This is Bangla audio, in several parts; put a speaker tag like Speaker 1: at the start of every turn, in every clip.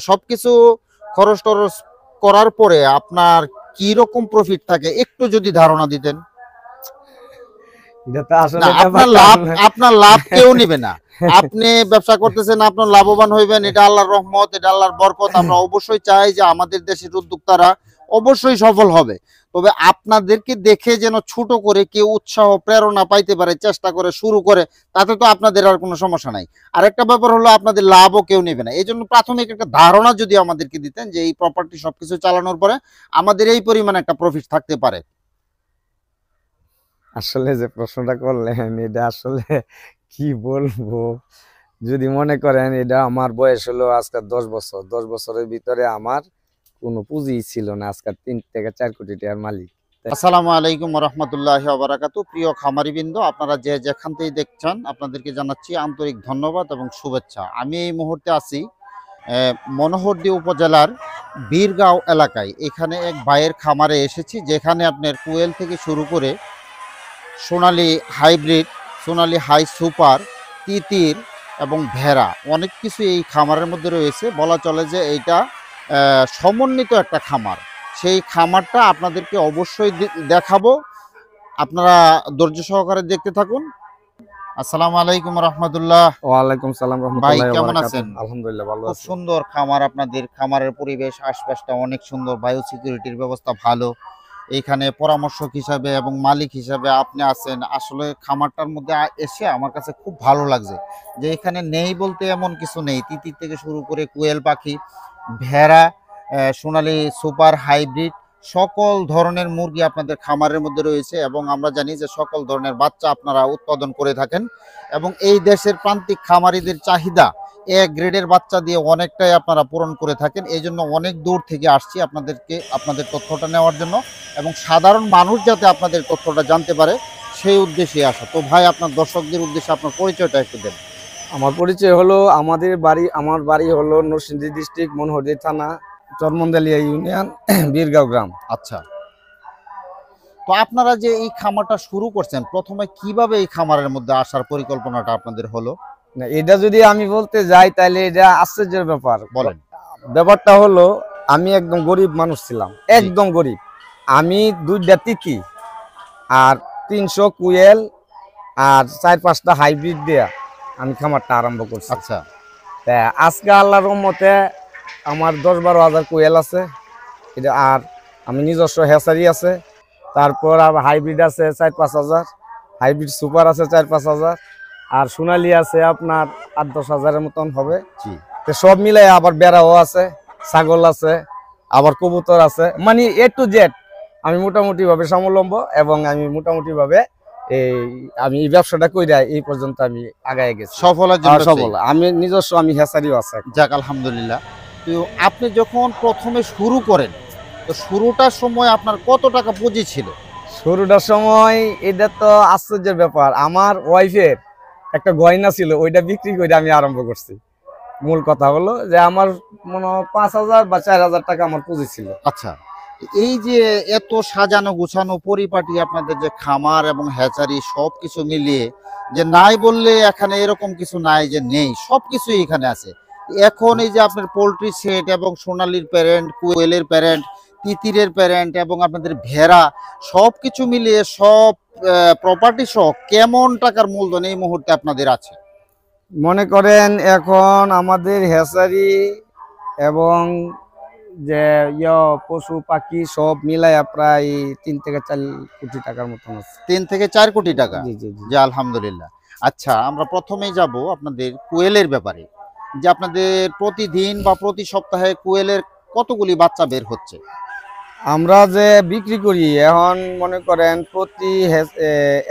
Speaker 1: সবকিছু খরচ টরচ করার পরে আপনার কি রকম প্রফিট থাকে একটু যদি ধারণা দিতেন। আপনার লাভ কেউ নিবে না, আপনি ব্যবসা করতেছেন, আপনার লাভবান হইবেন, এটা আল্লাহর রহমত, এটা আল্লাহর বরকত। আমরা অবশ্যই চাই যে আমাদের দেশের উদ্যোক্তারা অবশ্যই সফল হবে, তবে আপনাদেরকে দেখে যেন ছোট করে কেউ উৎসাহ প্রেরণা পাইতে পারে, চেষ্টা করে শুরু করে, তাতে তো আপনাদের আর কোনো সমস্যা নাই। আরেকটা ব্যাপার হলো আপনাদের লাভও কেউ নেবে না। এই জন্য প্রাথমিক একটা ধারণা যদি আমাদেরকে দিতেন যে এই প্রপার্টি সবকিছু চালানোর পরে আমাদের এই পরিমাণ একটা প্রফিট থাকতে পারে।
Speaker 2: আসলে যে প্রশ্নটা করলেন এটা আসলে কি বলবো, যদি মনে করেন এটা আমার বয়স হলো আজকে 10 বছর, 10 বছরের ভিতরে আমার কোনো পুঁজি ছিল না, আজকে 3 থেকে 4 কোটি টাকার মালিক।
Speaker 1: আসসালামু আলাইকুম রাহমাতুল্লাহি ওয়া বারাকাতুহু। প্রিয় খামারিবৃন্দ, আপনারা যে যেখান থেকে দেখছেন আপনাদেরকে জানাচ্ছি আন্তরিক ধন্যবাদ এবং শুভেচ্ছা। আমি এই মুহূর্তে আছি মনোহরদী উপজেলার বীরগাঁও এলাকায়। এখানে এক ভাইয়ের খামারে এসেছি, যেখানে আপনার কোয়েল থেকে শুরু করে সোনালী হাইব্রিড, সোনালী হাই সুপার, তিতির এবং ভেড়া অনেক কিছু এই খামারের মধ্যে রয়েছে। বলা চলে যে এইটা সমন্বিত একটা খামার। সেই খামারটা আপনাদেরকে অবশ্যই দেখাবো, আপনারা ধৈর্য সহকারে দেখতে থাকুন। আসসালামু আলাইকুম রাহমাতুল্লাহ।
Speaker 2: ওয়ালাইকুম সালাম রাহমাতুল্লাহি
Speaker 1: ভাই
Speaker 2: ওয়া
Speaker 1: কেমন
Speaker 2: বারাকাতুহু।
Speaker 1: আছেন?
Speaker 2: আলহামদুলিল্লাহ ভালো
Speaker 1: খুব
Speaker 2: আছি।
Speaker 1: সুন্দর খামার আপনাদের, খামারের পরিবেশ আশপাশটা অনেক সুন্দর, বায়ো সিকিউরিটির ব্যবস্থা ভালো। এইখানে পরামর্শক হিসাবে এবং মালিক হিসাবে আপনি আছেন। আসলে খামারটার মধ্যে এসে আমার কাছে খুব ভালো লাগছে যে এখানে নেই বলতে এমন কিছু নেই। তিতির থেকে শুরু করে কোয়েল পাখি, ভেড়া, সোনালী সুপার হাইব্রিড সকল ধরনের মুরগি আপনাদের খামারের মধ্যে রয়েছে, এবং আমরা জানি যে সকল ধরনের বাচ্চা আপনারা উৎপাদন করে থাকেন, এবং এই দেশের প্রান্তিক খামারিদের চাহিদা এ গ্রেডের বাচ্চা দিয়ে অনেকটাই আপনারা পূরণ করে থাকেন। এই জন্য অনেক দূর থেকে আসছি আপনাদের তথ্যটা নেওয়ার জন্য, এবং সাধারণ মানুষ যাতে আপনাদের তথ্যটা জানতে পারে সেই উদ্দেশ্যে আসা। তো ভাই, আপনার দর্শকদের উদ্দেশ্যে আপনার পরিচয়টা একটু দেন।
Speaker 2: আমার পরিচয় হলো, আমার বাড়ি হলো নরসিংদী ডিস্ট্রিক্ট, মনোহরদী থানা, চরমন্দালিয়া ইউনিয়ন, বীরগাঁও গ্রাম।
Speaker 1: আচ্ছা, তো আপনারা যে এই খামারটা শুরু করছেন, প্রথমে কিভাবে এই খামারের মধ্যে আসার পরিকল্পনাটা আপনাদের হলো?
Speaker 2: না, এটা যদি আমি বলতে যাই তাহলে এটা আশ্চর্যের ব্যাপার।
Speaker 1: বলেন।
Speaker 2: ব্যাপারটা হলো, আমি একদম গরিব মানুষ ছিলাম, একদম গরিব। আমি 2টা তিতি আর 300 কুয়েল আর 4-5টা হাইব্রিড দেয়া আমি খামারটা আরম্ভ করছি।
Speaker 1: আচ্ছা,
Speaker 2: তা আজকে আল্লাহর রহমতে আমার 10-12 হাজার কোয়েল আছে, এটা আর আমি নিজস্ব হেসারি আছে, তারপর আবার হাইব্রিড আছে 4-5 হাজার, হাইব্রিড সুপার আছে 4-5 হাজার, আর সোনালি আছে আপনার 8-10 হাজারের মতন হবে। তো সব মিলাই আবার বেড়াও আছে, ছাগল আছে, আবার কবুতর আছে, মানে A to Z আমি মোটামুটি ভাবে স্বাবলম্ব, এবং আমি মোটামুটি ভাবে আমি এই ব্যবসাটা কইরা এই পর্যন্ত আমি আগায় গেছি, সফল। আমি নিজস্ব আমি হেসারিও আছে।
Speaker 1: যাক আলহামদুলিল্লাহ। তো আপনি যখন প্রথমে শুরু করেন, তো শুরুটার সময় আপনার কত টাকা পুঁজি ছিল?
Speaker 2: শুরুটার সময় এটা তো আশ্চর্যের ব্যাপার, আমার ওয়াইফের একটা গয়না ছিল, ওইটা বিক্রি করে আমি আরম্ভ করছি। মূল কথা হলো যে আমার মনে হয় 5,000 বা 4,000 টাকা আমার পুঁজি ছিল।
Speaker 1: আচ্ছা, এই যে এত সাজানো গুছানো পরিপাটি আপনাদের যে খামার এবং হ্যাচারি সবকিছু মিলিয়ে, যে নাই বললে এখানে এরকম কিছু নাই যে নেই, সবকিছুই এখানে আছে। এখন এই যে আপনার পোল্ট্রি সেট এবং সোনালীর প্যারেন্ট, কোয়েলের প্যারেন্ট, তিতিরের প্যারেন্ট এবং আপনাদের ভেড়া সবকিছু মিলিয়ে সব প্রপার্টি সহ কেমন টাকার মূলধন এই মুহূর্তে আপনাদের আছে?
Speaker 2: মনে করেন এখন আমাদের হ্যাচারি এবং যে পশু পাখি সব মিলাইয়া প্রায় 3 থেকে 4 কোটি টাকার মতন আছে।
Speaker 1: 3 থেকে 4 কোটি টাকা?
Speaker 2: জি জি জি,
Speaker 1: যে আলহামদুলিল্লাহ। আচ্ছা, আমরা প্রথমেই যাব আপনাদের কোয়েলের ব্যাপারে, যে আপনাদের প্রতিদিন বা প্রতি সপ্তাহে কোয়েলের কতগুলি বাচ্চা বের হচ্ছে?
Speaker 2: আমরা যে বিক্রি করি এখন মনে করেন প্রতি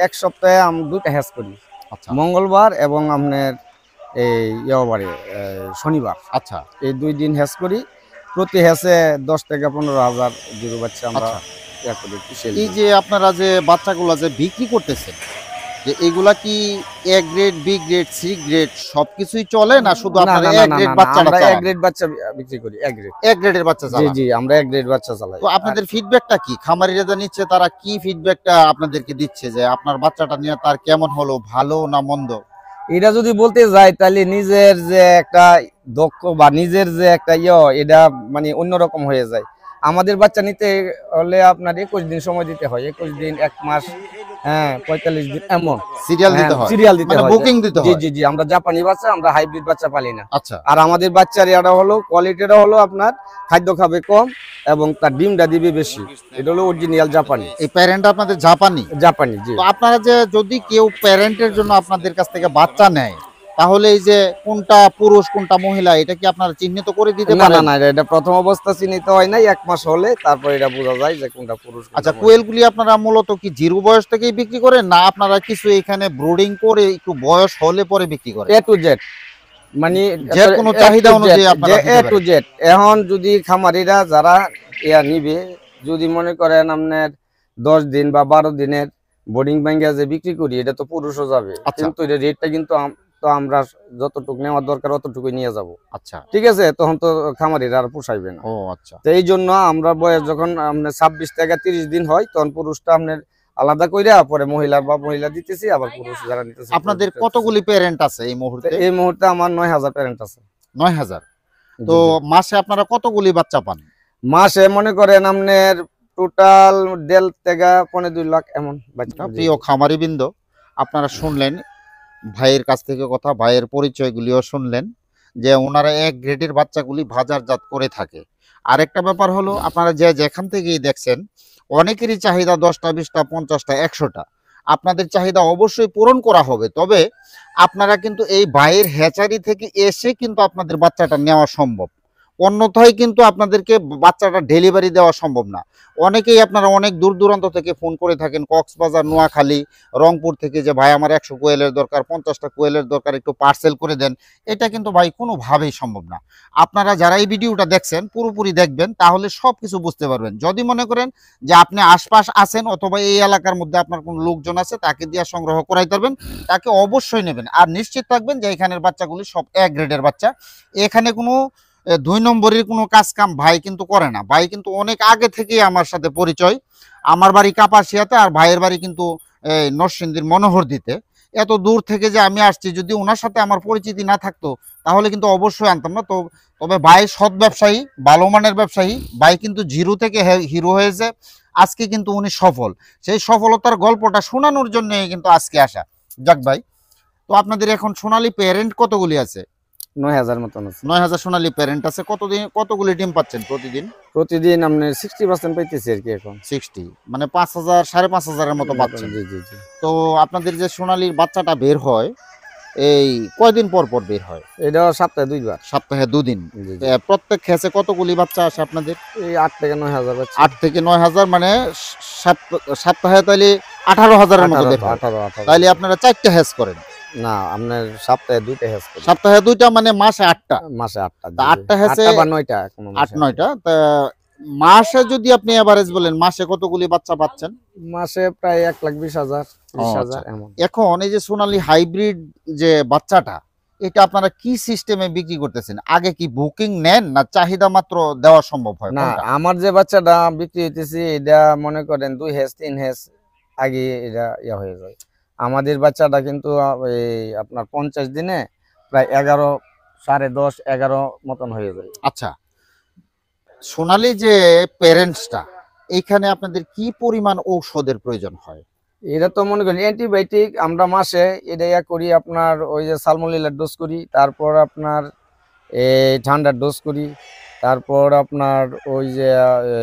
Speaker 2: এক সপ্তাহে আমরা 2টা হ্যাচ করি। আচ্ছা, মঙ্গলবার এবং আপনার এই বারে শনিবার।
Speaker 1: আচ্ছা,
Speaker 2: এই 2 দিন হ্যাচ করি। প্রতি হ্যাচে 10 থেকে 15,000 জিরো বাচ্চা আমরা করি।
Speaker 1: এই যে আপনারা যে বাচ্চাগুলো যে বিক্রি করতেছেন, যে এগুলা কি A grade, B grade, C grade সবকিছুই চলে, না শুধু আপনারা এ গ্রেড বাচ্চাটা চালান?
Speaker 2: আমরা এ গ্রেড বাচ্চা বিক্রি করি,
Speaker 1: এ গ্রেডের বাচ্চা চালান?
Speaker 2: জি জি, আমরা এ গ্রেড বাচ্চা চালাই।
Speaker 1: তো আপনাদের ফিডব্যাকটা কি? খামারিরা যা নিচ্ছে তারা কি ফিডব্যাকটা আপনাদেরকে দিচ্ছে, যে আপনার বাচ্চাটা নিয়ে তার কেমন হলো, ভালো না মন্দ?
Speaker 2: এটা যদি বলতে যাই তাহলে নিজের যে একটা দক্ষ বা নিজের যে একটা এটা মানে অন্যরকম হয়ে যায়। আমাদের বাচ্চা নিতে হলে আপনার 21 দিন সময় দিতে হয়, 21 দিন, 1 মাস, হ্যাঁ 45 দিন এমন
Speaker 1: সিরিয়াল দিতে হয়,
Speaker 2: সিরিয়াল দিতে
Speaker 1: মানে
Speaker 2: হয়,
Speaker 1: বুকিং দিতে
Speaker 2: জি
Speaker 1: হয়।
Speaker 2: জি জি। আমরা জাপানি বাচ্চা, আমরা হাইব্রিড বাচ্চা পালি না।
Speaker 1: আচ্ছা,
Speaker 2: আর আমাদের বাচ্চার এটা হলো কোয়ালিটিটা হলো আপনার খাদ্য খাবে কম এবং তার ডিমটা দিবে বেশি। এটা হলো অরিজিনাল জাপানি।
Speaker 1: এই প্যারেন্ট আপনাদের জাপানি?
Speaker 2: জাপানি, জি।
Speaker 1: তো আপনারা যে যদি কেউ প্যারেন্টের জন্য আপনাদের কাছ থেকে বাচ্চা নেয়, তাহলে এই যে কোনটা পুরুষ কোনটা মহিলা এটা কি আপনারা চিহ্নিত করে দিতে
Speaker 2: না না
Speaker 1: পারেন?
Speaker 2: না, এটা প্রথম অবস্থা চিহ্নিত হয় নাই, 1 মাস হলে তারপর এটা বোঝা যায় যে কোনটা পুরুষ কোনটা
Speaker 1: আচ্ছা,
Speaker 2: মহিলা।
Speaker 1: কোয়েলগুলি আপনারা মূলত কি জিরো বয়স থেকেই বিক্রি করেন, না আপনারা কিছু এখানে ব্রুডিং করে একটু বয়স হলে পরে বিক্রি করেন?
Speaker 2: এ টু জেড, মানে
Speaker 1: যে কোনো চাহিদা অনুযায়ী আপনারা দিতে
Speaker 2: এ টু
Speaker 1: পারেন।
Speaker 2: জেড। এখন যদি খামারিরা যারা নিবে, যদি মনে করেন আপনার 10 দিন বা 12 দিনের বোর্ডিং ব্যাংকে যে বিক্রি করি, এটা তো পুরুষও যাবে,
Speaker 1: আচ্ছা।
Speaker 2: কিন্তু এটা রেটটা কিন্তু তো আমরা যতটুকু নেওয়ার দরকার অতটুকুই নিয়ে যাব।
Speaker 1: আচ্ছা,
Speaker 2: ঠিক আছে, তখন তো খামারিরা আর পোষাইবে না।
Speaker 1: ও আচ্ছা।
Speaker 2: তো এই জন্য আমরা বয়স যখন আপনার 26 থেকে 30 দিন হয়, তখন পুরুষটা আপনার আলাদা কইরা পরে মহিলা দিতেছি, আবার পুরুষ যারা নিতেছে।
Speaker 1: আপনাদের কতগুলি প্যারেন্ট আছে এই মুহূর্তে?
Speaker 2: এই মুহূর্তে আমার 9000 প্যারেন্ট আছে।
Speaker 1: 9000। তো
Speaker 2: জি, জি।
Speaker 1: মাসে আপনারা কতগুলি বাচ্চা পান?
Speaker 2: মাসে মনে করেন আপনার টোটাল 1.5 থেকে 2.5 লাখ এমন বাচ্চা।
Speaker 1: প্রিয় খামারিবৃন্দ, আপনারা শুনলেন ভাইয়ের কাছ থেকে কথা, ভাইয়ের পরিচয়গুলিও শুনলেন যে ওনারা এক গ্রেডের বাচ্চাগুলি বাজারজাত করে থাকে। আরেকটা ব্যাপার হলো, আপনারা যে যেখান থেকেই দেখছেন, অনেকেরই চাহিদা 10টা 20টা 50টা 100টা। আপনাদের চাহিদা অবশ্যই পূরণ করা হবে, তবে আপনারা কিন্তু এই ভাইয়ের হ্যাচারি থেকে এসে কিন্তু আপনাদের বাচ্চাটা নেওয়া সম্ভব, অন্যথায় কিন্তু আপনাদেরকে বাচ্চাটা ডেলিভারি দেওয়া সম্ভব না। অনেকেই আপনারা অনেক দূর দূরান্ত থেকে ফোন করে থাকেন, কক্সবাজার, নোয়াখালী, রংপুর থেকে, যে ভাই আমার 100 কোয়েলের দরকার, 50টা কোয়েলের দরকার, একটু পার্সেল করে দেন। এটা কিন্তু ভাই কোনোভাবেই সম্ভব না। আপনারা যারা এই ভিডিওটা দেখছেন পুরোপুরি দেখবেন, তাহলে সব কিছু বুঝতে পারবেন। যদি মনে করেন যে আপনি আশপাশ আছেন অথবা এই এলাকার মধ্যে আপনার কোনো লোকজন আছে, তাকে দিয়ে সংগ্রহ করাইতে পারবেন, তাকে অবশ্যই নেবেন। আর নিশ্চিত থাকবেন যে এখানের বাচ্চাগুলি সব এক গ্রেডের বাচ্চা। এখানে কোনো 2 নম্বরের কোনো কাজ কাম ভাই কিন্তু করে না। ভাই কিন্তু অনেক আগে থেকেই আমার সাথে পরিচয়। আমার বাড়ি কাপাসিয়াতে, আর ভাইয়ের বাড়ি কিন্তু এই নরসিংদীর মনোহরদীতে। এত দূর থেকে যে আমি আসছি, যদি ওনার সাথে আমার পরিচিতি না থাকতো তাহলে কিন্তু অবশ্যই আনতাম না। তবে ভাই সৎ ব্যবসায়ী, ভালো মানের ব্যবসায়ী। ভাই কিন্তু জিরো থেকে হিরো হয়েছে, আজকে কিন্তু উনি সফল। সেই সফলতার গল্পটা শোনানোর জন্য কিন্তু আজকে আসা। যাক ভাই, তো আপনাদের এখন সোনালী প্যারেন্ট কতগুলি আছে?
Speaker 2: 9000 মতন আছে।
Speaker 1: 9000 সোনালী প্যারেন্ট আছে। কতগুলি ডিম পাচ্ছেন প্রতিদিন?
Speaker 2: প্রতিদিন আপনি 60% পাইতেছি আর কি এখন।
Speaker 1: 60, মানে 5000 5500 এর মতো পাচ্ছেন।
Speaker 2: জি জি জি।
Speaker 1: তো আপনাদের যে সোনালীর বাচ্চাটা বের হয়, এই কয়দিন পর পর বের হয়?
Speaker 2: এটা সপ্তাহে 2 বার।
Speaker 1: সপ্তাহে 2 দিন।
Speaker 2: জি জি।
Speaker 1: প্রত্যেক খেসে কতগুলি বাচ্চা আসে আপনাদের?
Speaker 2: এই 8 থেকে 9000 বাচ্চা।
Speaker 1: 8 থেকে 9000, মানে সপ্তাহে তাহলে 18000 এর মতো বের হয়।
Speaker 2: 18
Speaker 1: তাহলে আপনারা 4টা হ্যাস করেন?
Speaker 2: না, আপনার সপ্তাহে 2টা হ্যাস করি।
Speaker 1: সপ্তাহে 2টা, মানে মাসে 8টা।
Speaker 2: মাসে 8টা।
Speaker 1: তা 8টা হ্যাসে
Speaker 2: 8টা বা 9টা কোন
Speaker 1: 8
Speaker 2: মাসে।
Speaker 1: 9টা। তা মাসে যদি আপনি এভারেজ বলেন, মাসে কতগুলি বাচ্চা পাচ্ছেন?
Speaker 2: মাসে প্রায় 1,20,000 30,000
Speaker 1: আচ্ছা।
Speaker 2: এমন।
Speaker 1: এখন এই যে সোনালী হাইব্রিড যে বাচ্চাটা, এটা আপনারা কি সিস্টেমে বিক্রি করতেছেন? আগে কি বুকিং নেন, না চাহিদা মাত্র দেওয়া সম্ভব হয়?
Speaker 2: না,
Speaker 1: কোনটা?
Speaker 2: আমার যে বাচ্চাটা বিক্রি হইতেছে এটা মনে করেন 2 হেস 3 হেস আগে এটা হয়ে যায়। আমাদের বাচ্চাটা কিন্তু এই আপনার 50 দিনে প্রায় 11 10.5 11 মতন হয়ে যায়।
Speaker 1: আচ্ছা, সোনালী যে প্যারেন্টসটা, এইখানে আপনাদের কি পরিমাণ ঔষধের প্রয়োজন হয়?
Speaker 2: এটা তো মনে করেন অ্যান্টিবায়োটিক আমরা মাসে এটা করি, আপনার ওই যে সালমোনেলার ডোজ করি, তারপর আপনার এই ঠান্ডার ডোজ করি, তারপর আপনার ওই যে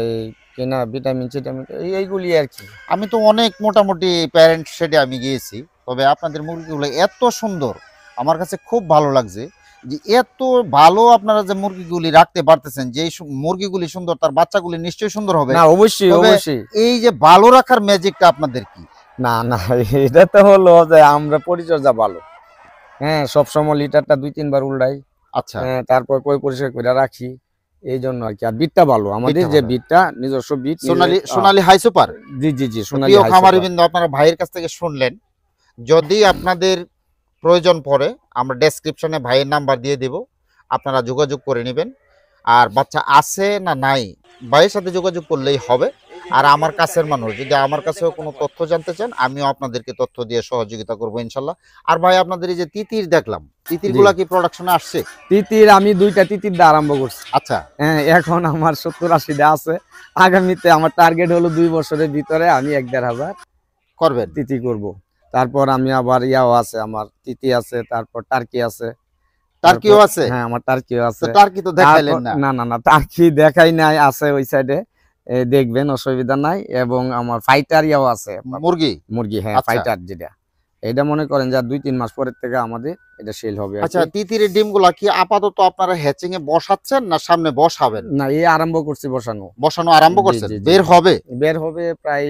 Speaker 2: এই কিনা ভিটামিন সিটামিন এইগুলি আর কি।
Speaker 1: আমি তো অনেক মোটামুটি প্যারেন্ট শেডে আমি গিয়েছি, তবে আপনাদের মুরগিগুলো এত সুন্দর, আমার কাছে খুব ভালো লাগছে যে এত ভালো আপনারা যে মুরগিগুলি রাখতে পারতেছেন। যে মুরগিগুলি সুন্দর, তার বাচ্চাগুলি নিশ্চয়ই সুন্দর হবে।
Speaker 2: না, অবশ্যই
Speaker 1: তবে
Speaker 2: অবশ্যই।
Speaker 1: এই যে ভালো রাখার ম্যাজিকটা আপনাদের কি?
Speaker 2: না না, এটা তো হলো যে আমরা পরিচর্যা ভালো। হ্যাঁ, সবসময় লিটারটা 2-3 বার উল্টাই।
Speaker 1: আচ্ছা,
Speaker 2: হ্যাঁ, তারপর পরিষ্কার করে রাখি, এই জন্য আর কি। আর বিটটা ভালো, আমাদের
Speaker 1: বিটটা
Speaker 2: যে
Speaker 1: ভালো।
Speaker 2: বিটটা নিজস্ব বিট।
Speaker 1: সোনালী হাই সুপার।
Speaker 2: জি জি জি, সোনালী
Speaker 1: প্রিয়
Speaker 2: হাই সুপার।
Speaker 1: খামারিবৃন্দ, আপনারা ভাইয়ের কাছ থেকে শুনলেন। যদি আপনাদের প্রয়োজন পড়ে, আমরা ডেসক্রিপশনে ভাইয়ের নাম্বার দিয়ে দেব, আপনারা যোগাযোগ করে নেবেন। আর বাচ্চা আছে না নাই, ভাইয়ের সাথে যোগাযোগ করলেই হবে। আর আমার কাছের মানুষ যদি আমার কাছেও কোনো তথ্য জানতে চান, আমিও আপনাদেরকে তথ্য দিয়ে সহযোগিতা করবো ইনশাল্লাহ। আর ভাই আপনাদের এই যে তিতির দেখলাম, তিতির গুলা কি প্রোডাকশনে আসছে?
Speaker 2: তিতির আমি 2টা তিতির দিয়ে আরম্ভ করছি।
Speaker 1: আচ্ছা,
Speaker 2: হ্যাঁ, এখন আমার 70-80টা আছে। আগামীতে আমার টার্গেট হলো 2 বছরের ভিতরে আমি 1-1.5 হাজার
Speaker 1: করবেন।
Speaker 2: তিতি করব। তারপর আমি আবার ইয়াও আছে, আমার তিতি আছে, তারপর টার্কি আছে।
Speaker 1: টার্কিও আছে?
Speaker 2: হ্যাঁ, আমার টার্কিও আছে।
Speaker 1: টার্কি তো দেখাইলেন না।
Speaker 2: না না না, টার্কি দেখাই নাই, আছে ওই সাইডে, দেখবেন, অসুবিধা নাই। এবং আমার ফাইটার ইয়াও আছে,
Speaker 1: মুরগি।
Speaker 2: মুরগি, হ্যাঁ,
Speaker 1: আচ্ছা।
Speaker 2: ফাইটার যেটা, এটা মনে করেন যে 2-3 মাস পরের থেকে আমাদের এটা সেল হবে।
Speaker 1: আচ্ছা, তিতিরের ডিমগুলা কি আপাতত আপনারা হ্যাচিং এ বসাচ্ছেন না সামনে বসাবেন?
Speaker 2: না, এই আরম্ভ করছি বসানো।
Speaker 1: বসানো আরম্ভ
Speaker 2: জি,
Speaker 1: করছেন?
Speaker 2: জি, জি।
Speaker 1: বের হবে?
Speaker 2: বের হবে প্রায়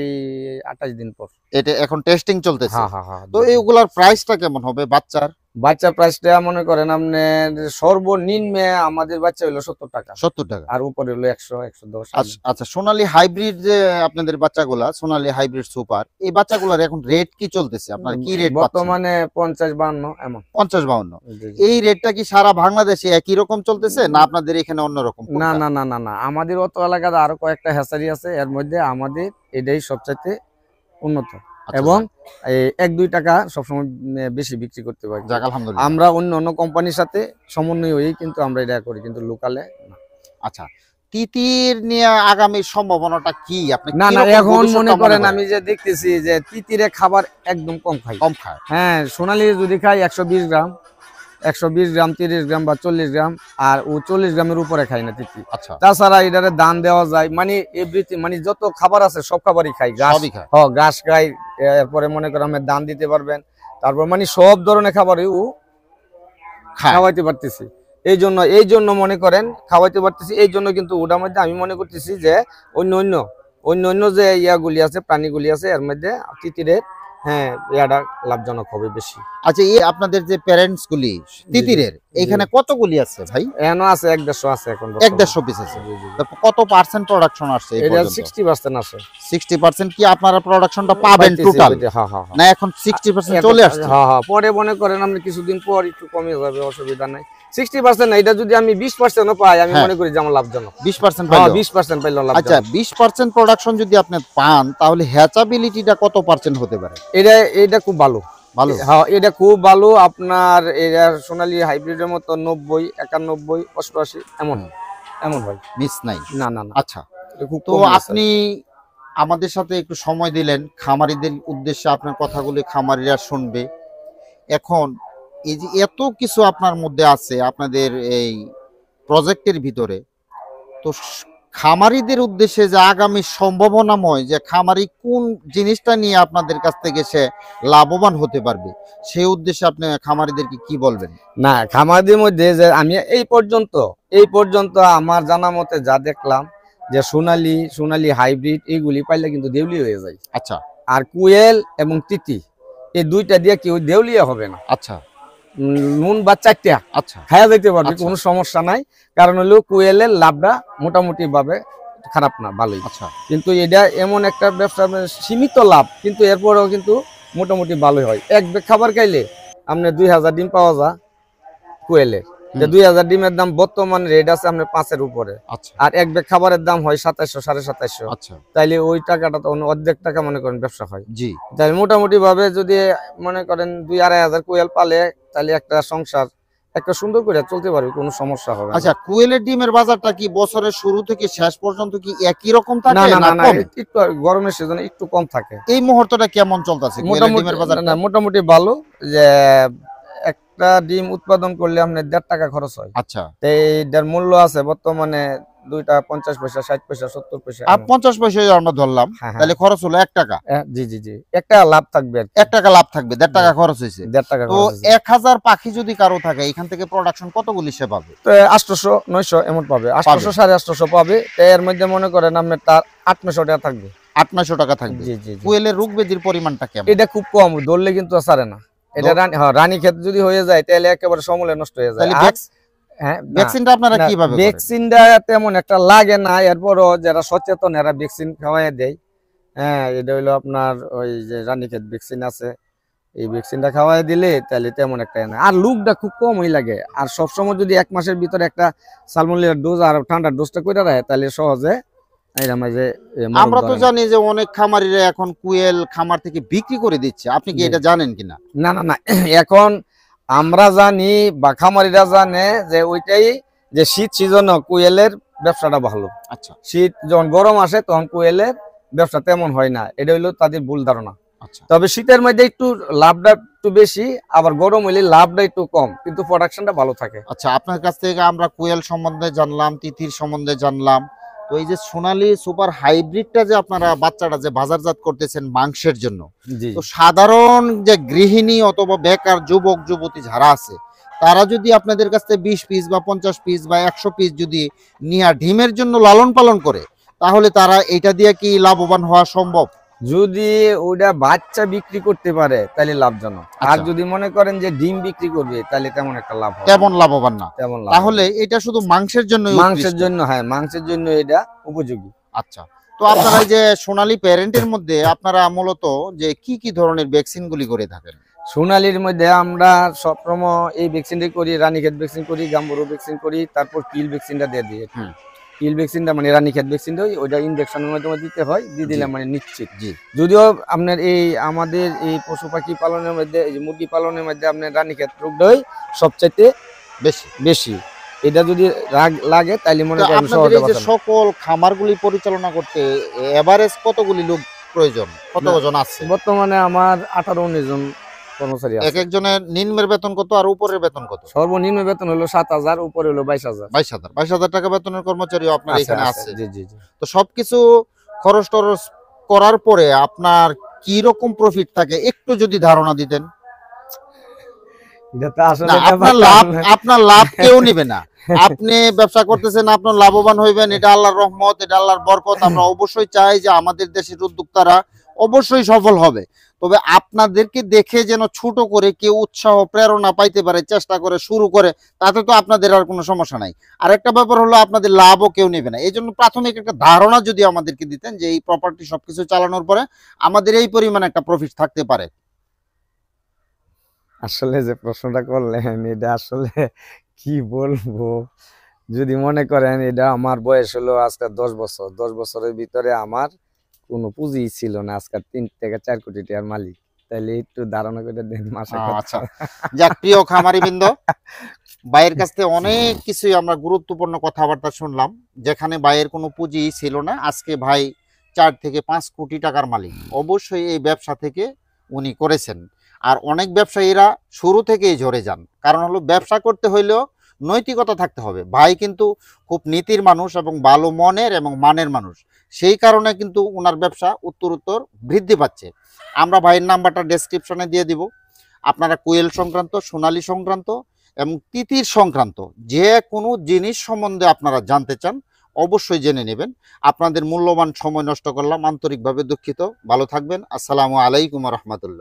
Speaker 2: 28 দিন পর।
Speaker 1: এটা এখন টেস্টিং চলতেছে।
Speaker 2: হ্যাঁ হ্যাঁ হ্যাঁ।
Speaker 1: তো এইগুলার প্রাইসটা কেমন হবে বাচ্চার?
Speaker 2: বাচ্চা প্রাইসটা মনে করেন আপনার সর্বনিম্নে আমাদের বাচ্চা হলো 70 টাকা,
Speaker 1: 70 টাকা।
Speaker 2: আর উপরে হলো 100-110।
Speaker 1: আচ্ছা, সোনালী হাইব্রিড যে আপনাদের বাচ্চাগুলা, সোনালী হাইব্রিড সুপার, এই বাচ্চাগুলার এখন রেট কি চলতেছে? আপনার কি রেট পাচ্ছেন?
Speaker 2: বর্তমানে 50-52 এমন।
Speaker 1: 50-52।
Speaker 2: জি, জি।
Speaker 1: এই রেটটা কি সারা বাংলাদেশে একই রকম চলতেছে না আপনাদের এখানে অন্যরকম?
Speaker 2: না না না না না, আমাদের অত এলাকাতে আরো কয়েকটা হ্যাচারি আছে, এর মধ্যে আমাদের এটাই সবচাইতে উন্নত।
Speaker 1: আচ্ছা,
Speaker 2: এবং 1-2 টাকা সবসময় বেশি বিক্রি করতে পারি।
Speaker 1: যাক আলহামদুলিল্লাহ।
Speaker 2: আমরা অন্য অন্য কোম্পানির সাথে সমন্বয় হয়ে কিন্তু আমরা এটা করি, কিন্তু লোকালে না।
Speaker 1: আচ্ছা, তিতির নিয়ে আগামী সম্ভাবনাটা কি? আপনি
Speaker 2: না না,
Speaker 1: কিরকম
Speaker 2: এখন
Speaker 1: ভবিষ্যৎটা
Speaker 2: মনে
Speaker 1: মনে
Speaker 2: করেন আমি যে দেখতেছি যে তিতিরে খাবার একদম কম খাই।
Speaker 1: কম খায়?
Speaker 2: হ্যাঁ, সোনালী যদি খাই 120 গ্রাম, 120 গ্রাম, 30 গ্রাম বা 40 গ্রাম, আর ও 40 গ্রামের উপরে খাই না তিতি।
Speaker 1: আচ্ছা,
Speaker 2: তাছাড়া এটারে দান দেওয়া যায়, মানে এভরিথিং, মানে যত খাবার আছে সব খাবারই খাই। ঘাস,
Speaker 1: সবই খায়।
Speaker 2: ঘাস খাই, এরপরে মনে করেন আপনি দান দিতে পারবেন, তারপর মানে সব ধরনের খাবারই ও
Speaker 1: খায়।
Speaker 2: খাওয়াইতে পারতেছি। এই জন্য মনে করেন খাওয়াইতে পারতেছি, এই জন্য কিন্তু ওটার মধ্যে আমি মনে করতেছি যে অন্য অন্য যে ইয়াগুলি আছে, প্রাণীগুলি আছে, এর মধ্যে তিতিরের, হ্যাঁ, ইয়াটা লাভজনক হবে বেশি।
Speaker 1: আচ্ছা, এই আপনাদের যে প্যারেন্টস গুলি তিতিরের, এখানে কতগুলি আছে ভাই?
Speaker 2: এখনো আছে 1-150 আছে এখন।
Speaker 1: 1-150 পিস আছে। তারপর কত পার্সেন্ট প্রোডাকশন আসছে এই
Speaker 2: এটা
Speaker 1: পর্যন্ত?
Speaker 2: 60% আছে।
Speaker 1: 60% কি আপনারা প্রোডাকশনটা পাবেন টোটাল?
Speaker 2: হ্যাঁ হ্যাঁ
Speaker 1: না এখন 60% চলে আসছে?
Speaker 2: হ্যাঁ হ্যাঁ, পরে মনে করেন আপনি কিছুদিন পর একটু কমে যাবে, অসুবিধা নাই। 60% না, এটা যদি আমি 20% পাই, আমি মনে করি যে আমার লাভজনক।
Speaker 1: 20%
Speaker 2: হ্যাঁ,
Speaker 1: পাইলো?
Speaker 2: 20% পাইলো লাভ।
Speaker 1: আচ্ছা, 20% প্রোডাকশন যদি আপনি পান তাহলে হ্যাচাবিলিটিটা কত পার্সেন্ট হতে পারে?
Speaker 2: এটা খুব ভালো।
Speaker 1: ভালো?
Speaker 2: হ্যাঁ, এটা খুব ভালো। আপনার এটা সোনালী হাইব্রিডের মতো 90, 91, 88 এমন হয়,
Speaker 1: মিস নাই?
Speaker 2: না না না।
Speaker 1: আচ্ছা,
Speaker 2: এটা খুব
Speaker 1: তো
Speaker 2: কম আছে।
Speaker 1: আপনি আমাদের সাথে একটু সময় দিলেন, খামারিদের উদ্দেশ্যে আপনার কথাগুলি খামারিরা শুনবে। এখন এই যে এত কিছু আপনার মধ্যে আছে আপনাদের এই প্রজেক্টের ভিতরে, তো খামারিদের উদ্দেশ্যে যে আগামী সম্ভাবনাময় যে খামারি কোন জিনিসটা নিয়ে আপনাদের কাছ থেকে সে লাভবান হতে পারবে, সেই উদ্দেশ্যে আপনি খামারিদেরকে কি বলবেন?
Speaker 2: না, খামারদের মধ্যে যে আমি এই পর্যন্ত আমার জানা মতে যা দেখলাম, যে সোনালী হাইব্রিড এইগুলি পাইলে কিন্তু দেউলিয়া হয়ে যায়।
Speaker 1: আচ্ছা,
Speaker 2: আর কুয়েল এবং তিতি, এই দুইটা দিয়ে কেউ দেউলিয়া হবে না।
Speaker 1: আচ্ছা,
Speaker 2: নুন বা 4টা
Speaker 1: আচ্ছা,
Speaker 2: খাওয়া যাইতে পারবে,
Speaker 1: আচ্ছা।
Speaker 2: কোনো সমস্যা নাই। কারণ হলো কুয়েলের লাভটা মোটামুটি ভাবে খারাপ না, ভালোই।
Speaker 1: আচ্ছা,
Speaker 2: কিন্তু এটা এমন একটা ব্যবসা, মানে সীমিত লাভ, কিন্তু এরপরেও কিন্তু মোটামুটি ভালোই হয়। এক বেগ খাবার খাইলে আপনার 2000 ডিম পাওয়া যায় কুয়েলের। যে 2000 ডিমের দাম বর্তমান রেট আছে আপনার 5-এর উপরে,
Speaker 1: আচ্ছা,
Speaker 2: আর এক বেগ খাবারের দাম হয় 2700, 2750।
Speaker 1: আচ্ছা,
Speaker 2: তাইলে ওই টাকাটা তো অর্ধেক টাকা মনে করেন ব্যবসা হয়।
Speaker 1: জি।
Speaker 2: তাই মোটামুটি ভাবে যদি মনে করেন 2-2.5 হাজার কোয়েল পালে, তাহলে একটা সংসার একটা সুন্দর করে চলতে পারবে, কোনো সমস্যা হবে না।
Speaker 1: আচ্ছা, কুয়েলের ডিমের বাজারটা কি বছরের শুরু থেকে শেষ পর্যন্ত কি একই রকম
Speaker 2: না
Speaker 1: থাকে
Speaker 2: না
Speaker 1: না
Speaker 2: না,
Speaker 1: কম?
Speaker 2: একটু গরমের সিজনে একটু কম থাকে।
Speaker 1: এই মুহূর্তটা কেমন চলতেছে কুয়েলের ডিমের বাজার?
Speaker 2: মোটামুটি ভালো। যে একটা ডিম উৎপাদন করলে আপনার 1.5 টাকা খরচ হয়।
Speaker 1: আচ্ছা,
Speaker 2: এইটার মূল্য আছে বর্তমানে 2 টাকা 50 পয়সা, 60 পয়সা, 70 পয়সা।
Speaker 1: আর 50 পয়সা আমরা ধরলাম,
Speaker 2: হ্যাঁ, হ্যাঁ।
Speaker 1: তাহলে খরচ হলো 1 টাকা।
Speaker 2: জি জি জি, একটা লাভ থাকবে আর কি।
Speaker 1: 1 টাকা লাভ থাকবে, 1.5 টাকা খরচ হয়েছে।
Speaker 2: 1.5 টাকা
Speaker 1: তো
Speaker 2: খরচ আছে।
Speaker 1: 1000 পাখি যদি কারো থাকে, এখান থেকে প্রোডাকশন কতগুলি সে পাবে?
Speaker 2: তো 800, 900 এমন পাবে, 800, 850 পাবে। তো এর মধ্যে মনে করেন আপনার তার 800 টাকা থাকবে।
Speaker 1: 800 টাকা থাকবে।
Speaker 2: জি জি জি।
Speaker 1: কুয়েলের রোগ ব্যাধির পরিমাণটা কেমন?
Speaker 2: এটা খুব কম, ধরলে কিন্তু ছাড়ে না। এটা রানী ক্ষেত যদি হয়ে যায় তাহলে একেবারে সমূলে নষ্ট হয়ে যায়। হ্যাঁ,
Speaker 1: ভ্যাকসিনটা আপনারা কিভাবে করেন?
Speaker 2: ভ্যাকসিনটা তেমন একটা লাগে না, এরপরও যারা সচেতন এরা ভ্যাকসিন খাওয়াই দেয়। হ্যাঁ, এটা হলো আপনার ওই যে রানীক্ষেত ভ্যাকসিন আছে, এই ভ্যাকসিনটা খাওয়াই দিলে তাহলে তেমন একটা না। আর লুকটা খুব কমই লাগে। আর সবসময় যদি 1 মাসের ভিতরে একটা সালমোনেলার ডোজ আর ঠান্ডার ডোজটা করে রাখে, তাহলে সহজে এর মাঝে
Speaker 1: আমরা তো জানি যে অনেক খামারিরা এখন কুয়েল খামার থেকে বিক্রি করে দিচ্ছে, আপনি কি এটা জানেন কিনা?
Speaker 2: না না না, এখন আমরা জানি বা খামারিরা জানে যে ওইটাই, যে শীত সিজনে কুয়েলের ব্যবসাটা ভালো।
Speaker 1: আচ্ছা
Speaker 2: শীত যখন গরম আসে তখন কুয়েলের ব্যবসা তেমন হয় না, এটা হইলো তাদের ভুল ধারণা।
Speaker 1: আচ্ছা
Speaker 2: তবে শীতের মধ্যে একটু লাভটা একটু বেশি, আবার গরম হইলে লাভটা একটু কম, কিন্তু প্রোডাকশনটা ভালো থাকে।
Speaker 1: আচ্ছা, আপনার কাছ থেকে আমরা কোয়েল সম্বন্ধে জানলাম, তিতির সম্বন্ধে জানলাম। তো এই যে সোনালী সুপার হাইব্রিডটা যে আপনারা বাচ্চাটা যে বাজারজাত করতেছেন মাংসের জন্য,
Speaker 2: জি
Speaker 1: তো সাধারণ যে গৃহিণী অথবা বেকার যুবক যুবতী যারা আছে, তারা যদি আপনাদের কাছ থেকে 20 পিস বা 50 পিস বা 100 পিস যদি নিয়ে ডিমের জন্য লালন পালন করে, তাহলে তারা এটা দিয়ে কি লাভবান হওয়া সম্ভব?
Speaker 2: যদি ওটা বাচ্চা বিক্রি করতে পারে তাহলে লাভজনক, আর
Speaker 1: আচ্ছা।
Speaker 2: যদি মনে করেন যে ডিম বিক্রি করবে তাহলে তেমন একটা লাভ হবে না।
Speaker 1: তেমন লাভবান না।
Speaker 2: তেমন লাভ
Speaker 1: তাহলে এটা শুধু মাংসের জন্য
Speaker 2: মাংসের জন্য, হ্যাঁ মাংসের জন্য এটা উপযোগী।
Speaker 1: আচ্ছা, তো আপনারা এই যে সোনালী প্যারেন্টের মধ্যে আপনারা মূলত যে কি কি ধরনের ভ্যাকসিন গুলি করে থাকেন?
Speaker 2: সোনালীর মধ্যে আমরা সবসময় এই ভ্যাকসিনটা করি, রানীক্ষেত ভ্যাকসিন করি, গাম্বুরো ভ্যাকসিন করি, তারপর কিল ভ্যাকসিনটা দিয়ে দিই।
Speaker 1: হুম।
Speaker 2: কিল ভ্যাকসিনটা মানে রানীক্ষেত ভ্যাকসিনটা ওইটা ইনজেকশনের মাধ্যমে দিতে হয়, দিয়ে দিলে
Speaker 1: জি।
Speaker 2: মানে নিশ্চিত।
Speaker 1: জি।
Speaker 2: যদিও আপনার এই আমাদের এই পশু পাখি পালনের মধ্যে, এই যে মুরগি পালনের মধ্যে আপনার রানীক্ষেত রোগটাই সবচাইতে
Speaker 1: বেশি।
Speaker 2: বেশি। এটা যদি লাগে তাইলে মনে
Speaker 1: তো
Speaker 2: করেন
Speaker 1: আপনাদের
Speaker 2: সহজে
Speaker 1: এই যে
Speaker 2: বাঁচানো।
Speaker 1: সকল খামারগুলি পরিচালনা করতে এভারেজ কতগুলি লোক প্রয়োজন, কতজন আছে?
Speaker 2: বর্তমানে আমার 18-19 জন কর্মচারী
Speaker 1: এক
Speaker 2: আছে।
Speaker 1: একজনের নিম্নের বেতন কত আর উপরের বেতন কত?
Speaker 2: সর্বনিম্ন বেতন হলো 7,000, উপরে হলো 22,000।
Speaker 1: 22,000 টাকা বেতনের কর্মচারীও আপনার এখানে আছে।
Speaker 2: জি জি জি।
Speaker 1: তো সবকিছু খরচ টরচ করার পরে আপনার কি রকম প্রফিট থাকে একটু যদি ধারণা দিতেন।
Speaker 2: এটা তো আসলে
Speaker 1: না, আপনার লাভ কেউ নিবে না। আপনি ব্যবসা করতেছেন, আপনার লাভবান হইবেন, এটা আল্লাহর রহমত, এটা আল্লাহর বরকত। আমরা অবশ্যই চাই যে আমাদের দেশের উদ্যোক্তারা অবশ্যই সফল হবে, তবে আপনাদেরকে দেখে যেন ছোট করে কেউ উৎসাহ প্রেরণা পাইতে পারে, চেষ্টা করে শুরু করে, তাতে তো আপনাদের আর কোনো সমস্যা নাই। আর একটা ব্যাপার হলো আপনাদের লাভও কেউ নেবে না। এই জন্য প্রাথমিক একটা ধারণা যদি আমাদেরকে দিতেন যে এই প্রপার্টি সবকিছু চালানোর পরে আমাদের এই পরিমাণ একটা প্রফিট থাকতে পারে।
Speaker 2: আসলে যে প্রশ্নটা করলেন এটা আসলে কি বলবো, যদি মনে করেন এটা আমার বয়স হলো আজকে 10 বছর, 10 বছরের ভিতরে আমার কোনো পুঁজি ছিল না, আজকে 3 থেকে 4 কোটি টাকার মালিক, তাহলে একটু ধারণা করে দেন মাসে কত।
Speaker 1: আচ্ছা, যাক প্রিয় খামারিবৃন্দ, ভাইয়ের কাছ থেকে অনেক কিছুই আমরা গুরুত্বপূর্ণ কথাবার্তা শুনলাম। যেখানে ভাইয়ের কোনো পুঁজি ছিল না, আজকে ভাই 4 থেকে 5 কোটি টাকার মালিক। অবশ্যই এই ব্যবসা থেকে উনি করেছেন। আর অনেক ব্যবসায়ীরা শুরু থেকেই ঝরে যান, কারণ হলো ব্যবসা করতে হইলেও নৈতিকতা থাকতে হবে। ভাই কিন্তু খুব নীতির মানুষ এবং ভালো মনের এবং মানের মানুষ, সেই কারণে কিন্তু ওনার ব্যবসা উত্তরোত্তর বৃদ্ধি পাচ্ছে। আমরা ভাইয়ের নাম্বারটা ডেসক্রিপশনে দিয়ে দিব। আপনারা কোয়েল সংক্রান্ত, সোনালী সংক্রান্ত এবং তিতির সংক্রান্ত যে কোনো জিনিস সম্বন্ধে আপনারা জানতে চান, অবশ্যই জেনে নেবেন। আপনাদের মূল্যবান সময় নষ্ট করলাম, আন্তরিকভাবে দুঃখিত। ভালো থাকবেন। আসসালামু আলাইকুম রহমতুল্লাহ।